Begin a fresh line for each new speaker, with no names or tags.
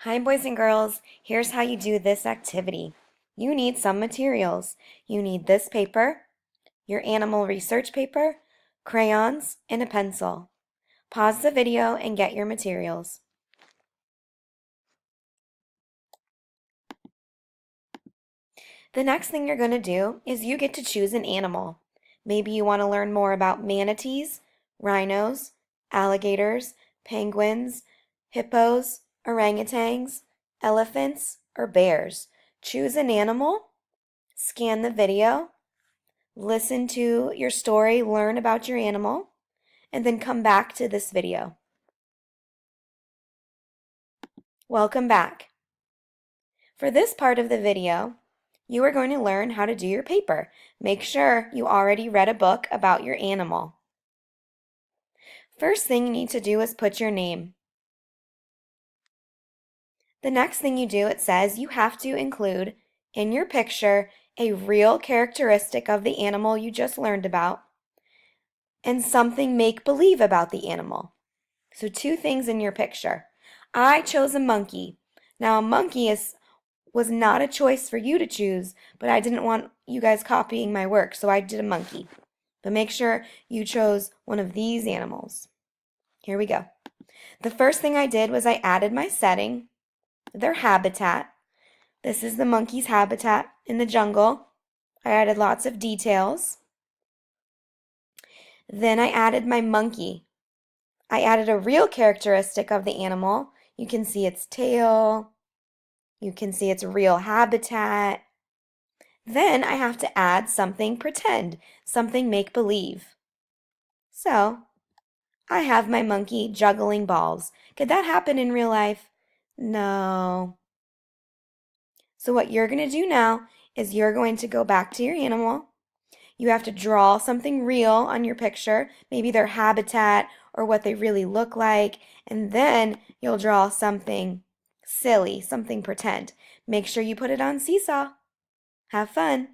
Hi, boys and girls. Here's how you do this activity. You need some materials. You need this paper, your animal research paper, crayons, and a pencil. Pause the video and get your materials. The next thing you're going to do is you get to choose an animal. Maybe you want to learn more about manatees, rhinos, alligators, penguins, hippos, orangutans, elephants, or bears. Choose an animal, scan the video, listen to your story, learn about your animal, and then come back to this video. Welcome back. For this part of the video, you are going to learn how to do your paper. Make sure you already read a book about your animal. First thing you need to do is put your name. The next thing you do, it says you have to include in your picture a real characteristic of the animal you just learned about and something make-believe about the animal. So two things in your picture. I chose a monkey. Now a monkey was not a choice for you to choose, but I didn't want you guys copying my work, so I did a monkey. But make sure you chose one of these animals. Here we go. The first thing I did was I added my setting, their habitat. This is the monkey's habitat in the jungle. I added lots of details. Then I added my monkey. I added a real characteristic of the animal. You can see its tail. You can see its real habitat. Then I have to add something pretend, something make-believe. So, I have my monkey juggling balls. Could that happen in real life? No. So what you're going to do now is you're going to go back to your animal. You have to draw something real on your picture, maybe their habitat or what they really look like, and then you'll draw something silly, something pretend. Make sure you put it on Seesaw. Have fun.